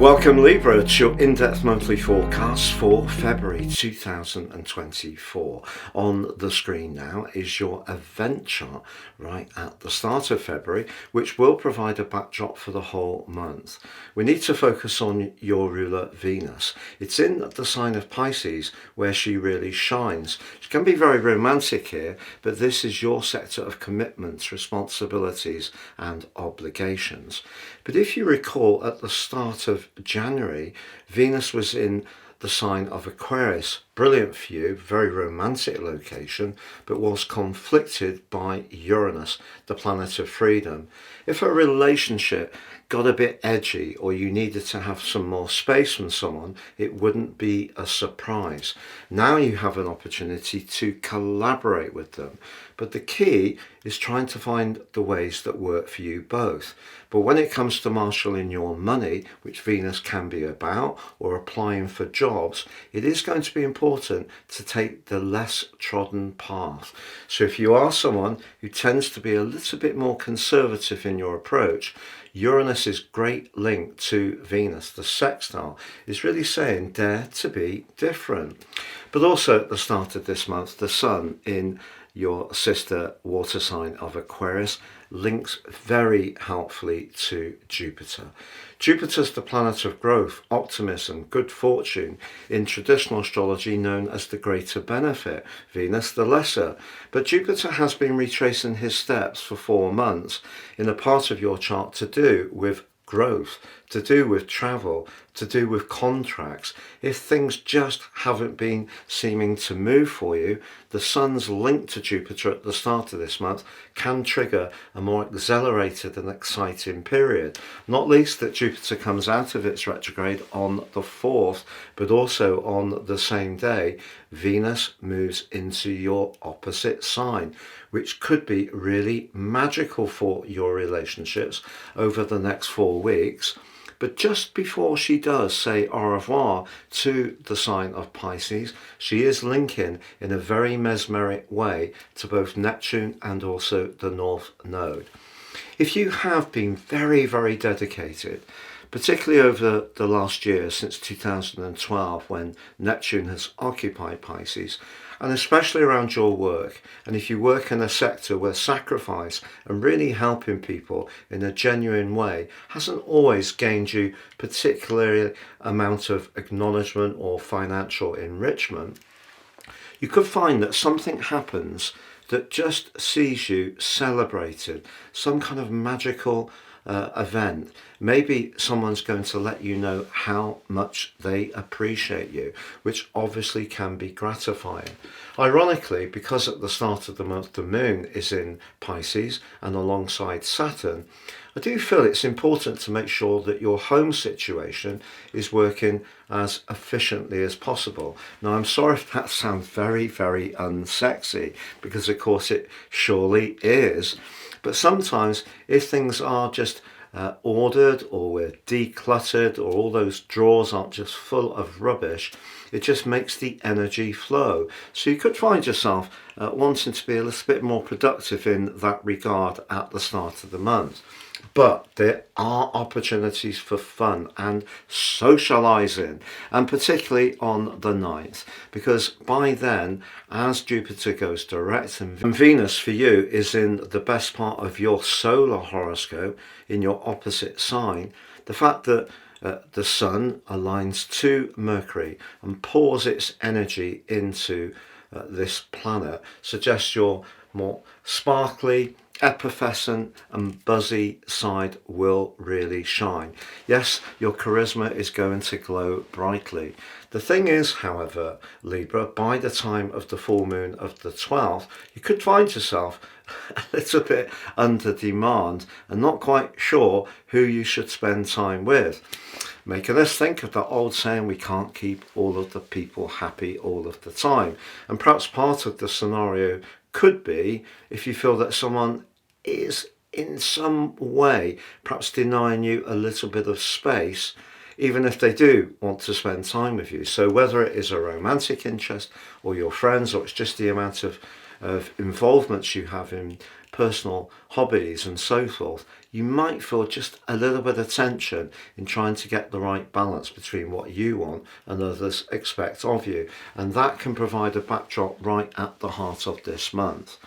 Welcome Libra to your in-depth monthly forecast for February 2024. On the screen now is your event chart right at the start of February, which will provide a backdrop for the whole month. We need to focus on your ruler Venus. It's in the sign of Pisces where she really shines. She can be very romantic here, but this is your sector of commitments, responsibilities and obligations. But if you recall, at the start of January, Venus was in the sign of Aquarius. Brilliant for you, very romantic location, but was conflicted by Uranus, the planet of freedom. If a relationship got a bit edgy or you needed to have some more space from someone, it wouldn't be a surprise. Now you have an opportunity to collaborate with them. But the key is trying to find the ways that work for you both. But when it comes to marshalling your money, which Venus can be about, or applying for jobs, it is going to be important to take the less trodden path. So if you are someone who tends to be a little bit more conservative in your approach, Uranus's great link to Venus, the sextile, is really saying dare to be different. But also at the start of this month, the Sun in your sister water sign of Aquarius links very helpfully to Jupiter. Jupiter's the planet of growth, optimism, good fortune, in traditional astrology known as the greater benefit, Venus the lesser. But Jupiter has been retracing his steps for 4 months in a part of your chart to do with growth, to do with travel, to do with contracts. If things just haven't been seeming to move for you, the Sun's link to Jupiter at the start of this month can trigger a more accelerated and exciting period. Not least that Jupiter comes out of its retrograde on the 4th, but also on the same day, Venus moves into your opposite sign, which could be really magical for your relationships over the next 4 weeks. But just before she does say au revoir to the sign of Pisces, she is linking in a very mesmeric way to both Neptune and also the North Node. If you have been very, very dedicated, particularly over the last year since 2012 when Neptune has occupied Pisces, and especially around your work, and if you work in a sector where sacrifice and really helping people in a genuine way hasn't always gained you particular amount of acknowledgement or financial enrichment, you could find that something happens that just sees you celebrated, some kind of magical event. Maybe someone's going to let you know how much they appreciate you, which obviously can be gratifying. Ironically, because at the start of the month the moon is in Pisces and alongside Saturn, I do feel it's important to make sure that your home situation is working as efficiently as possible. Now, I'm sorry if that sounds very, very unsexy, because of course it surely is. But sometimes if things are just ordered, or we're decluttered, or all those drawers aren't just full of rubbish, it just makes the energy flow. So you could find yourself wanting to be a little bit more productive in that regard at the start of the month. But there are opportunities for fun and socializing, and particularly on the 9th, because by then, as Jupiter goes direct and Venus for you is in the best part of your solar horoscope in your opposite sign, the fact that the Sun aligns to Mercury and pours its energy into this planet suggests your more sparkly, effervescent and buzzy side will really shine. Yes, your charisma is going to glow brightly. The thing is, however, Libra, by the time of the full moon of the 12th, you could find yourself a little bit under demand and not quite sure who you should spend time with. Making us think of that old saying, we can't keep all of the people happy all of the time. And perhaps part of the scenario could be if you feel that someone is in some way perhaps denying you a little bit of space, even if they do want to spend time with you. So whether it is a romantic interest or your friends, or it's just the amount of involvements you have in personal hobbies and so forth, you might feel just a little bit of tension in trying to get the right balance between what you want and others expect of you. And that can provide a backdrop right at the heart of this month.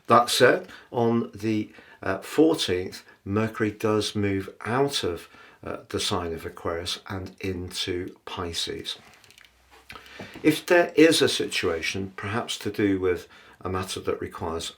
That said, on the 14th, Mercury does move out of the sign of Aquarius and into Pisces. If there is a situation, perhaps to do with a matter that requires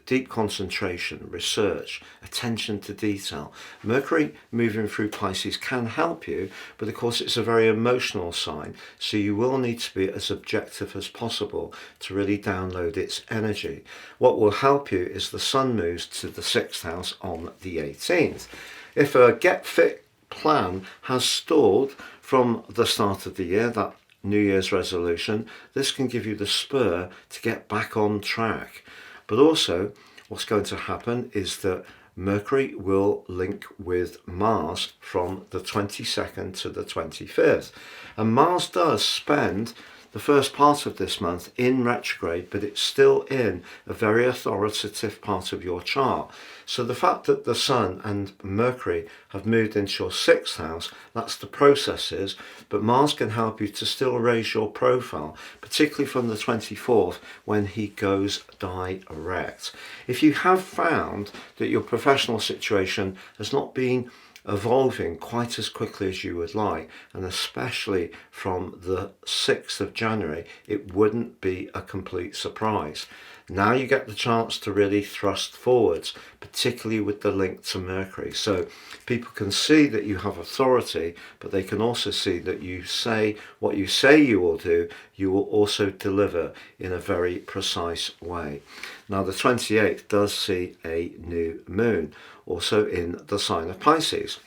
deep concentration, research, attention to detail, Mercury moving through Pisces can help you, but of course it's a very emotional sign, so you will need to be as objective as possible to really download its energy. What will help you is the Sun moves to the 6th house on the 18th. If a get fit plan has stalled from the start of the year, that New Year's resolution, this can give you the spur to get back on track. But also, what's going to happen is that Mercury will link with Mars from the 22nd to the 25th. And Mars does spend the first part of this month in retrograde, but it's still in a very authoritative part of your chart. So the fact that the Sun and Mercury have moved into your 6th house, that's the processes, but Mars can help you to still raise your profile, particularly from the 24th when he goes direct. If you have found that your professional situation has not been evolving quite as quickly as you would like, and especially from the 6th of January, it wouldn't be a complete surprise. Now you get the chance to really thrust forwards, particularly with the link to Mercury. So people can see that you have authority, but they can also see that you say what you say you will do, you will also deliver in a very precise way. Now the 28th does see a new moon, also in the sign of Pisces.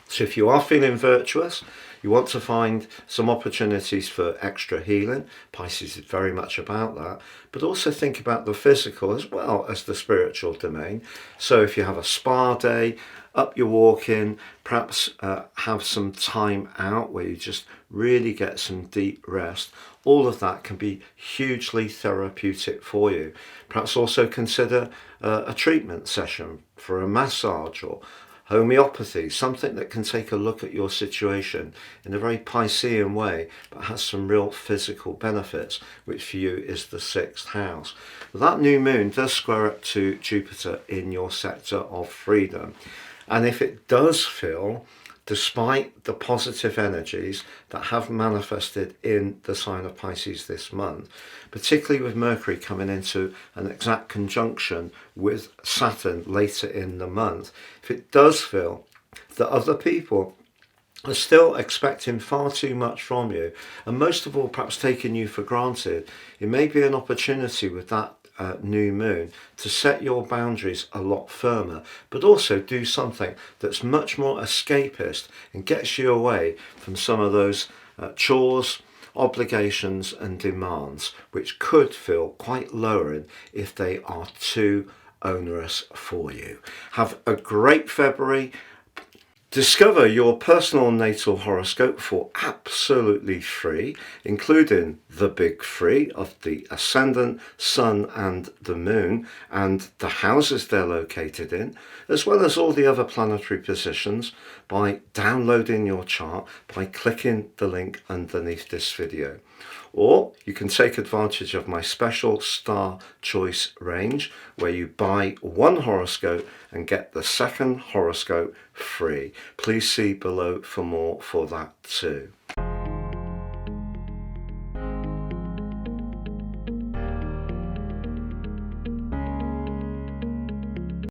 So if you are feeling virtuous, you want to find some opportunities for extra healing, Pisces is very much about that, but also think about the physical as well as the spiritual domain. So if you have a spa day, up your walking, perhaps have some time out where you just really get some deep rest, all of that can be hugely therapeutic for you. Perhaps also consider a treatment session for a massage or homeopathy, something that can take a look at your situation in a very Piscean way, but has some real physical benefits, which for you is the 6th house. That new moon does square up to Jupiter in your sector of freedom. And if it does feel, despite the positive energies that have manifested in the sign of Pisces this month, particularly with Mercury coming into an exact conjunction with Saturn later in the month, if it does feel that other people are still expecting far too much from you, and most of all perhaps taking you for granted, it may be an opportunity with that new moon to set your boundaries a lot firmer, but also do something that's much more escapist and gets you away from some of those chores, obligations and demands, which could feel quite lowering if they are too onerous for you. Have a great February. Discover your personal natal horoscope for absolutely free, including the big three of the ascendant, sun and the moon, and the houses they're located in, as well as all the other planetary positions, by downloading your chart by clicking the link underneath this video. Or you can take advantage of my special star choice range, where you buy one horoscope and get the second horoscope free. Please see below for more for that too.